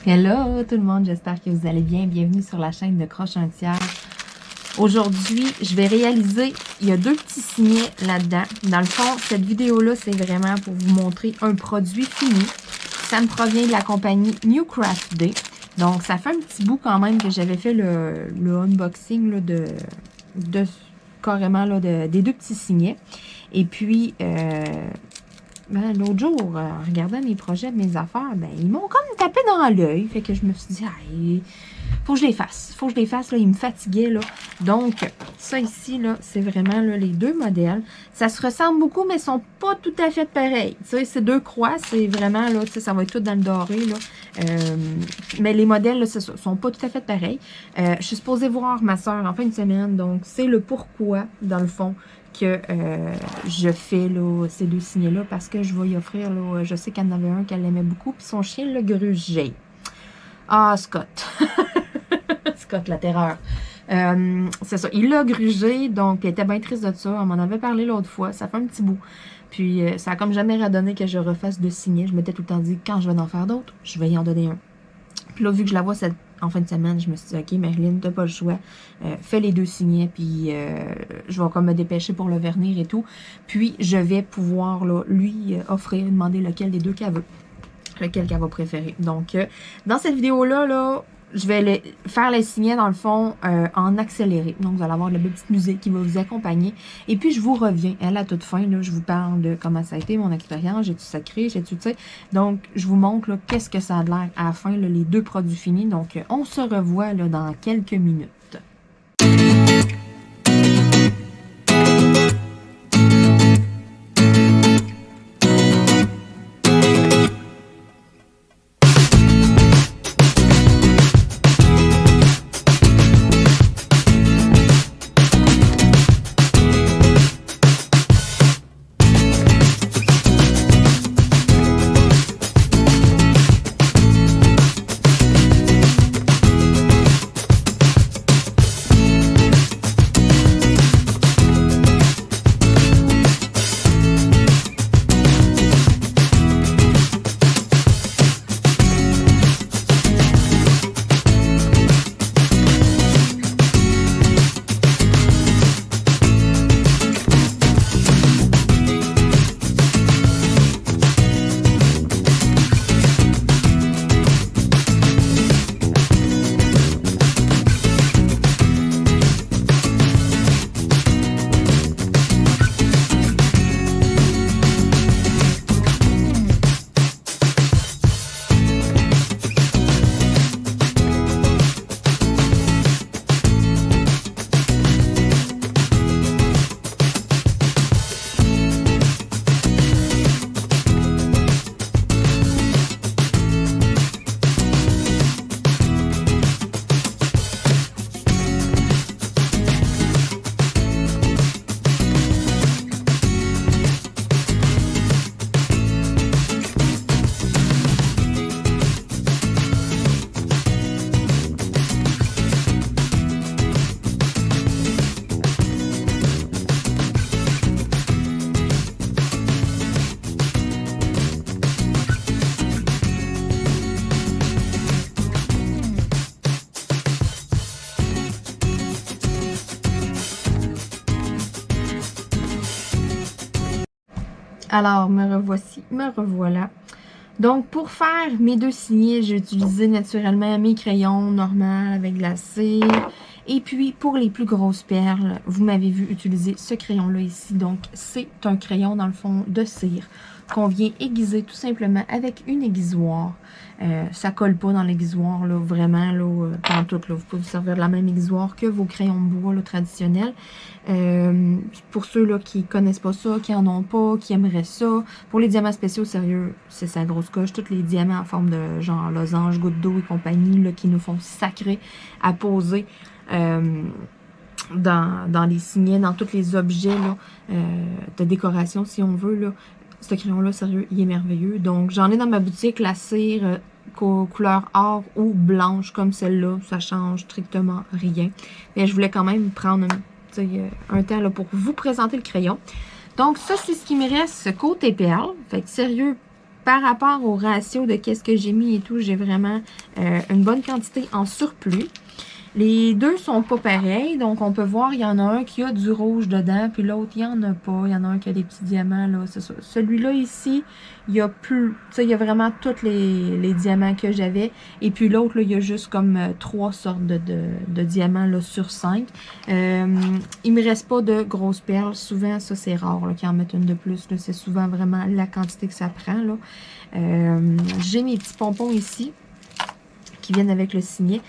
Hello tout le monde, j'espère que vous allez bien. Bienvenue sur la chaîne de Croche un tiers. Aujourd'hui, je vais réaliser, il y a deux petits signets là-dedans. Dans le fond, cette vidéo-là, c'est vraiment pour vous montrer un produit fini. Ça me provient de la compagnie New Craft Day. Donc, ça fait un petit bout quand même que j'avais fait le unboxing là, carrément là, des deux petits signets. Et puis, l'autre jour, en regardant mes projets, mes affaires, ils m'ont comme tapé dans l'œil. Fait que je me suis dit, faut que je les fasse. Faut que je les fasse, là, ils me fatiguaient, là. Donc, ça ici, là, c'est vraiment là, les deux modèles. Ça se ressemble beaucoup, mais ils sont pas tout à fait pareils. Tu sais, c'est deux croix, c'est vraiment, là, tu sais, ça va être tout dans le doré, là. Mais les modèles, là, sont pas tout à fait pareils. Je suis supposée voir ma soeur en fin de semaine, donc c'est le pourquoi, dans le fond, que je fais là, ces deux signets-là parce que je vais y offrir, là, je sais qu'il y en avait un qu'elle aimait beaucoup, puis son chien le grugeait. Ah, Scott! Scott, la terreur. C'est ça, il l'a grugé, donc il était bien triste de ça. On m'en avait parlé l'autre fois, ça fait un petit bout. Puis ça a comme jamais radonné que je refasse deux signets. Je m'étais tout le temps dit, quand je vais en faire d'autres, je vais y en donner un. Puis là, vu que je la vois en fin de semaine, je me suis dit, OK, Marilyn, t'as pas le choix. Fais les deux signets, puis je vais comme me dépêcher pour le vernir et tout. Puis, je vais pouvoir là, lui offrir, demander lequel des deux qu'elle veut. Lequel qu'elle va préférer. Donc, dans cette vidéo-là, là, je vais faire les signets, dans le fond, en accéléré. Donc, vous allez avoir la petite musique qui va vous accompagner. Et puis, je vous reviens à la toute fin. Là, je vous parle de comment ça a été, mon expérience. J'ai-tu sacré? J'ai-tu, tu sais? Donc, je vous montre là, qu'est-ce que ça a l'air à la fin, là, les deux produits finis. Donc, on se revoit là, dans quelques minutes. Alors, me revoici, me revoilà. Donc, pour faire mes deux signets, j'ai utilisé naturellement mes crayons normaux avec de la cire. Et puis, pour les plus grosses perles, vous m'avez vu utiliser ce crayon-là ici. Donc, c'est un crayon, dans le fond, de cire qu'on vient aiguiser tout simplement avec une aiguisoire. Ça colle pas dans l'aiguisoire, là, vraiment, là, en tout, là. Vous pouvez vous servir de la même aiguisoire que vos crayons de bois, là, traditionnels. Pour ceux, là, qui connaissent pas ça, qui en ont pas, qui aimeraient ça. Pour les diamants spéciaux, sérieux, c'est sa grosse coche. Tous les diamants en forme de, genre, losange, goutte d'eau et compagnie, là, qui nous font sacrer à poser. Dans les signets, dans tous les objets là, de décoration, si on veut, là. Ce crayon-là, sérieux, il est merveilleux. Donc, j'en ai dans ma boutique la cire couleur or ou blanche comme celle-là. Ça change strictement rien. Mais je voulais quand même prendre un temps là, pour vous présenter le crayon. Donc, ça, c'est ce qui me reste côté perle. Fait que sérieux, par rapport au ratio de qu'est-ce que j'ai mis et tout, j'ai vraiment une bonne quantité en surplus. Les deux sont pas pareils, donc on peut voir, il y en a un qui a du rouge dedans, puis l'autre, il n'y en a pas. Il y en a un qui a des petits diamants, là, c'est ça. Celui-là ici, il y a plus, tu sais, il y a vraiment tous les diamants que j'avais. Et puis l'autre, là, il y a juste comme 3 sortes de diamants, là, sur 5. Il me reste pas de grosses perles. Souvent, ça, c'est rare, là, qu'ils en mettent une de plus, là. C'est souvent vraiment la quantité que ça prend, là. J'ai mes petits pompons ici, qui viennent avec le signet.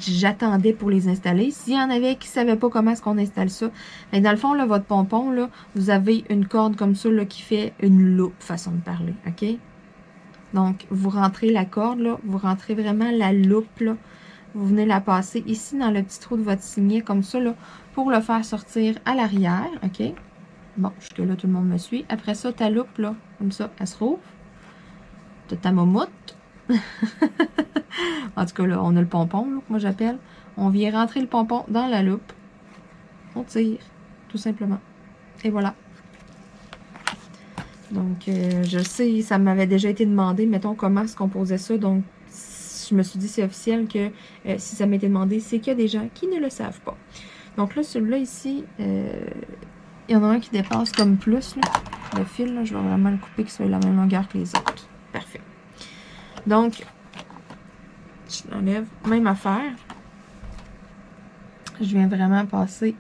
J'attendais pour les installer. S'il y en avait qui ne savaient pas comment est-ce qu'on installe ça, mais dans le fond, là, votre pompon, là, vous avez une corde comme ça là, qui fait une loupe, façon de parler. OK? Donc, vous rentrez la corde, là, vous rentrez vraiment la loupe, là. Vous venez la passer ici dans le petit trou de votre signet, comme ça, là, pour le faire sortir à l'arrière. OK? Bon, jusque-là, tout le monde me suit. Après ça, ta loupe, là, comme ça, elle se rouvre. De ta momoute. En tout cas, là, on a le pompon, là, que moi j'appelle. On vient rentrer le pompon dans la loupe. On tire, tout simplement. Et voilà. Donc, je sais, ça m'avait déjà été demandé, mettons, comment est-ce qu'on posait ça. Donc, je me suis dit, c'est officiel que si ça m'était demandé, c'est qu'il y a des gens qui ne le savent pas. Donc là, celui-là ici, il y en a un qui dépasse comme plus, là. Le fil, là, je vais vraiment le couper qu'il soit la même longueur que les autres. Parfait. Donc, je l'enlève. Même affaire. Je viens vraiment passer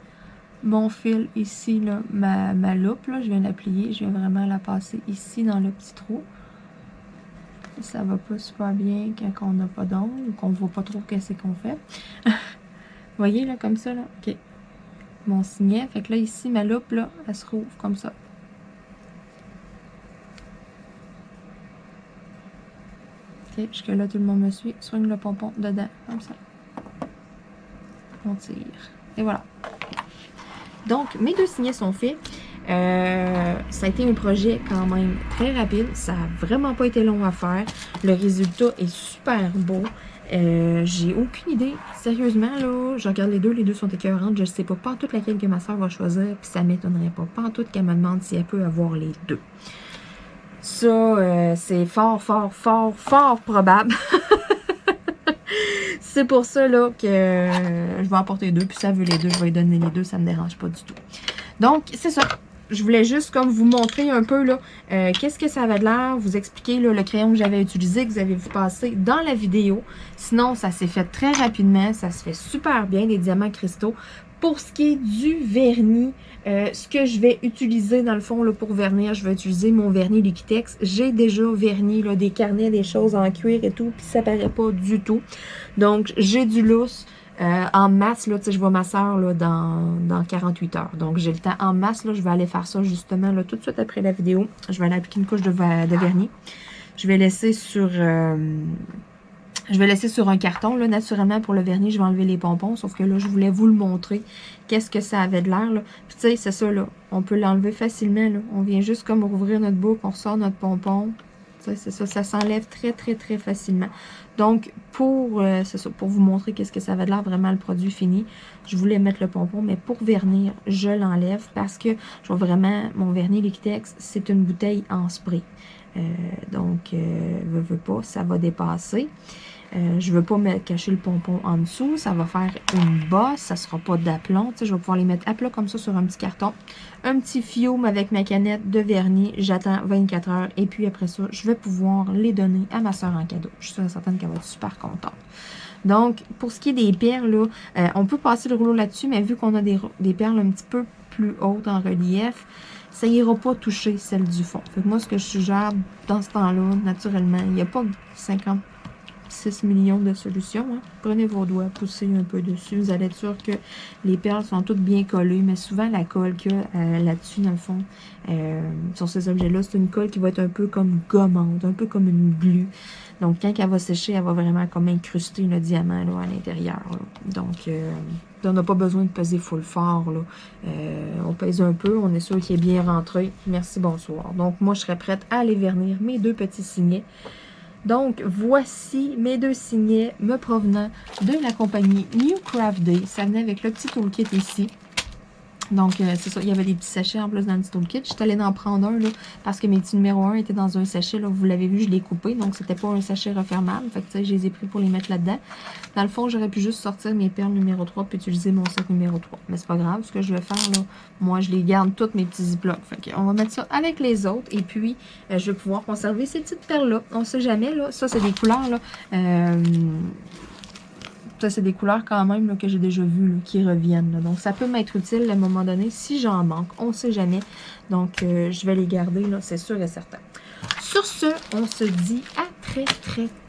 mon fil ici, là, ma loupe, là, je viens la plier. Je viens vraiment la passer ici dans le petit trou. Ça va pas super bien quand on n'a pas d'ongle ou qu'on ne voit pas trop qu'est-ce qu'on fait. Vous voyez, là, comme ça, là. OK. Mon signet. Fait que là, ici, ma loupe, là, elle se rouvre comme ça. OK, jusque là, tout le monde me suit. Soigne le pompon dedans, comme ça. On tire. Et voilà. Donc, mes 2 signets sont faits. Ça a été un projet quand même très rapide. Ça n'a vraiment pas été long à faire. Le résultat est super beau. J'ai aucune idée. Sérieusement, là, je regarde les deux sont écœurantes. Je ne sais pas toute laquelle que ma soeur va choisir. Puis ça ne m'étonnerait pas toute qu'elle me demande si elle peut avoir les deux. Ça, c'est fort probable. C'est pour ça là, que je vais apporter 2. Puis ça veut les 2, je vais lui donner les 2. Ça ne me dérange pas du tout. Donc, c'est ça. Je voulais juste comme vous montrer un peu là, qu'est-ce que ça avait de l'air, vous expliquer là, le crayon que j'avais utilisé, que vous avez vu passer dans la vidéo. Sinon, ça s'est fait très rapidement, ça se fait super bien, les diamants cristaux. Pour ce qui est du vernis, ce que je vais utiliser dans le fond là, pour vernir, je vais utiliser mon vernis Liquitex. J'ai déjà verni là, des carnets, des choses en cuir et tout, puis ça paraît pas du tout. Donc, j'ai du lousse. En masse, là, je vois ma soeur là, dans 48 heures. Donc, j'ai le temps en masse. Là, je vais aller faire ça justement là, tout de suite après la vidéo. Je vais aller appliquer une couche de vernis. Je vais laisser sur un carton. Là, naturellement, pour le vernis, je vais enlever les pompons. Sauf que là, je voulais vous le montrer. Qu'est-ce que ça avait de l'air. Puis, tu sais, c'est ça. Là, on peut l'enlever facilement. Là. On vient juste comme rouvrir notre boucle. On ressort notre pompon. C'est ça, ça s'enlève très facilement. Donc, pour vous montrer qu'est-ce que ça va de l'air, vraiment le produit fini, je voulais mettre le pompon, mais pour vernir, je l'enlève parce que je vois vraiment, mon vernis Liquitex, c'est une bouteille en spray. Donc, veux pas, ça va dépasser. Je veux pas me cacher le pompon en dessous. Ça va faire une bosse. Ça sera pas d'aplomb. Je vais pouvoir les mettre à plat comme ça sur un petit carton. Un petit fiume avec ma canette de vernis. J'attends 24 heures. Et puis après ça, je vais pouvoir les donner à ma soeur en cadeau. Je suis certaine qu'elle va être super contente. Donc, pour ce qui est des perles, là, on peut passer le rouleau là-dessus. Mais vu qu'on a des perles un petit peu plus hautes en relief, ça n'ira pas toucher celle du fond. Fait que moi, ce que je suggère dans ce temps-là, naturellement, il n'y a pas 6 millions de solutions. Hein. Prenez vos doigts, poussez un peu dessus. Vous allez être sûr que les perles sont toutes bien collées, mais souvent la colle qu'il y a là-dessus, dans le fond, sur ces objets-là, c'est une colle qui va être un peu comme gommante, un peu comme une glu. Donc, quand elle va sécher, elle va vraiment comme incruster le diamant là, à l'intérieur. Donc, on n'a pas besoin de peser full fort. Là. On pèse un peu, on est sûr qu'il est bien rentré. Merci, bonsoir. Donc, moi, je serais prête à aller vernir mes 2 petits signets. Donc, voici mes 2 signets me provenant de la compagnie New Craft Day. Ça venait avec le petit toolkit ici. Donc, c'est ça, il y avait des petits sachets en plus dans le petit toolkit. Je suis allée en prendre un, là, parce que mes petits numéro 1 étaient dans un sachet, là, vous l'avez vu, je l'ai coupé, donc c'était pas un sachet refermable. Fait que, tu sais, je les ai pris pour les mettre là-dedans. Dans le fond, j'aurais pu juste sortir mes perles numéro 3 puis utiliser mon sac numéro 3. Mais c'est pas grave, ce que je vais faire, là, moi, je les garde toutes mes petits ziplocs. Fait qu'on va mettre ça avec les autres, et puis, je vais pouvoir conserver ces petites perles-là. On sait jamais, là, ça, c'est des couleurs, là, ça, c'est des couleurs quand même là, que j'ai déjà vues là, qui reviennent. Là. Donc, ça peut m'être utile à un moment donné si j'en manque. On ne sait jamais. Donc, je vais les garder, là, c'est sûr et certain. Sur ce, on se dit à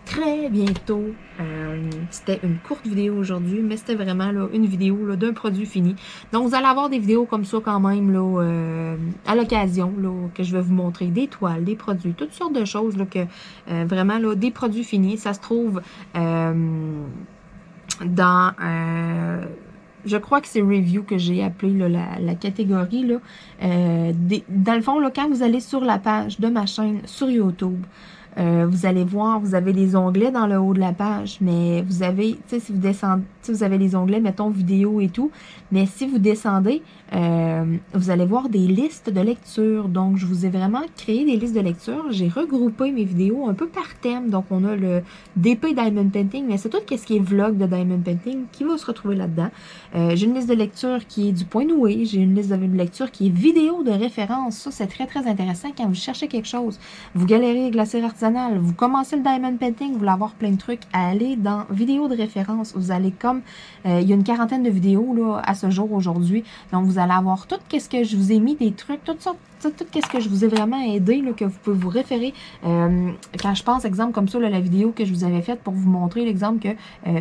très bientôt. C'était une courte vidéo aujourd'hui, mais c'était vraiment là, une vidéo d'un produit fini. Donc, vous allez avoir des vidéos comme ça quand même là, à l'occasion que je vais vous montrer. Des toiles, des produits, toutes sortes de choses là, que vraiment là, des produits finis. Ça se trouve... dans, je crois que c'est review que j'ai appelé là, la catégorie. Là, dans le fond, là, quand vous allez sur la page de ma chaîne sur YouTube, vous allez voir, vous avez des onglets dans le haut de la page, mais vous avez, tu sais, si vous descendez, vous avez les onglets, mettons, vidéo et tout, mais si vous descendez, vous allez voir des listes de lecture. Donc, je vous ai vraiment créé des listes de lecture. J'ai regroupé mes vidéos un peu par thème. Donc, on a le DP Diamond Painting, mais c'est tout ce qui est vlog de Diamond Painting qui va se retrouver là-dedans. J'ai une liste de lecture qui est du point noué. J'ai une liste de lecture qui est vidéo de référence. Ça, c'est très intéressant quand vous cherchez quelque chose. Vous galérez glacier artisanal, vous commencez le Diamond Painting, vous voulez avoir plein de trucs, allez dans vidéo de référence. Vous allez comme, il y a une quarantaine de vidéos là, à ce jour aujourd'hui. Donc, vous allez avoir tout ce que je vous ai mis, des trucs, toutes sortes, tout ce que je vous ai vraiment aidé, là, que vous pouvez vous référer. Quand je pense, exemple comme ça, là, la vidéo que je vous avais faite pour vous montrer l'exemple que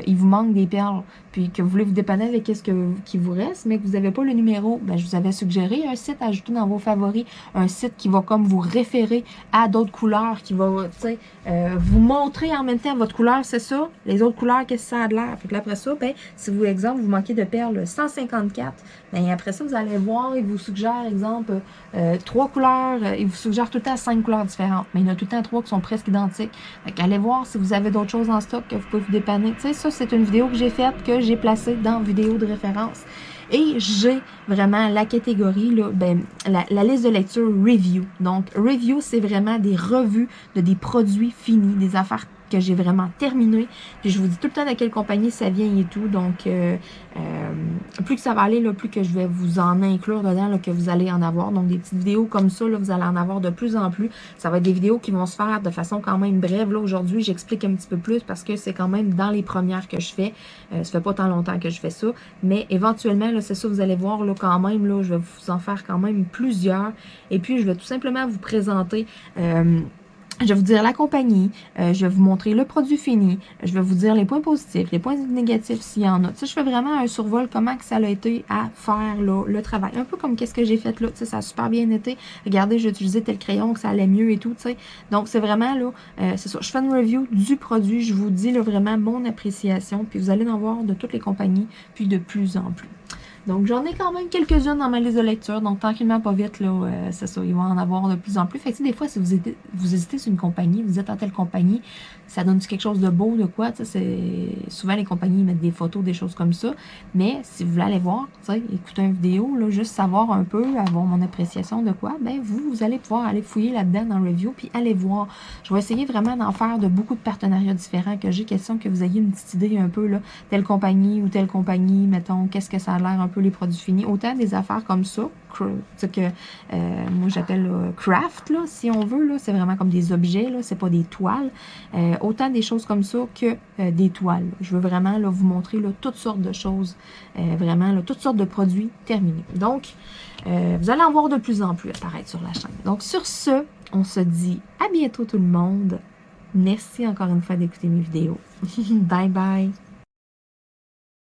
il vous manque des perles, puis que vous voulez vous dépanner avec ce qui vous reste, mais que vous n'avez pas le numéro, ben, je vous avais suggéré un site à ajouter dans vos favoris, un site qui va comme vous référer à d'autres couleurs, qui va, tu sais, vous montrer en même temps votre couleur, c'est ça, les autres couleurs, qu'est-ce que ça a de l'air. Fait que là, après ça, ben, si vous, exemple, vous manquez de perles 154, ben, après ça, vous allez voir, il vous suggère, exemple, 3 couleurs, il vous suggère tout le temps 5 couleurs différentes, mais il y en a tout le temps 3 qui sont presque identiques. Fait qu'allez voir si vous avez d'autres choses en stock que vous pouvez vous dépanner. Tu sais, ça, c'est une vidéo que j'ai faite, que j'ai placée dans vidéo de référence. Et j'ai vraiment la catégorie, là, ben, la liste de lecture review. Donc, review, c'est vraiment des revues de des produits finis, des affaires que j'ai vraiment terminé. Puis je vous dis tout le temps de quelle compagnie ça vient et tout. Donc, plus que ça va aller, là, plus que je vais vous en inclure dedans, là, que vous allez en avoir. Donc, des petites vidéos comme ça, là, vous allez en avoir de plus en plus. Ça va être des vidéos qui vont se faire de façon quand même brève. Là, aujourd'hui, j'explique un petit peu plus parce que c'est quand même dans les premières que je fais. Ça fait pas tant longtemps que je fais ça. Mais éventuellement, là, c'est ça, vous allez voir là, quand même, là, je vais vous en faire quand même plusieurs. Et puis, je vais tout simplement vous présenter... je vais vous dire la compagnie, je vais vous montrer le produit fini, je vais vous dire les points positifs, les points négatifs s'il y en a. Tu sais, je fais vraiment un survol comment que ça a été à faire là, le travail. Un peu comme qu'est-ce que j'ai fait là, tu sais, ça a super bien été. Regardez, j'ai utilisé tel crayon que ça allait mieux et tout, tu sais. Donc, c'est vraiment là, c'est ça. Je fais une review du produit, je vous dis là, vraiment mon appréciation, puis vous allez en voir de toutes les compagnies, puis de plus en plus. Donc, j'en ai quand même quelques-unes dans ma liste de lecture. Donc, tranquillement, pas vite, là, c'est ça, il va en avoir de plus en plus. Fait que, des fois, si vous hésitez sur une compagnie, vous êtes en telle compagnie, ça donne quelque chose de beau, de quoi, tu sais, souvent, les compagnies mettent des photos, des choses comme ça. Mais, si vous voulez aller voir, tu sais, écouter une vidéo, là, juste savoir un peu, avoir mon appréciation de quoi, ben, vous allez pouvoir aller fouiller là-dedans dans le review, puis aller voir. Je vais essayer vraiment d'en faire de beaucoup de partenariats différents, que j'ai question que vous ayez une petite idée un peu, là, telle compagnie ou telle compagnie, mettons, qu'est-ce que ça a l'air un peu les produits finis, autant des affaires comme ça, que moi j'appelle craft, là, si on veut, là, c'est vraiment comme des objets, là, c'est pas des toiles, autant des choses comme ça que des toiles. Je veux vraiment là, vous montrer là, toutes sortes de choses, vraiment là, toutes sortes de produits terminés. Donc, vous allez en voir de plus en plus apparaître sur la chaîne. Donc, sur ce, on se dit à bientôt tout le monde. Merci encore une fois d'écouter mes vidéos. Bye bye!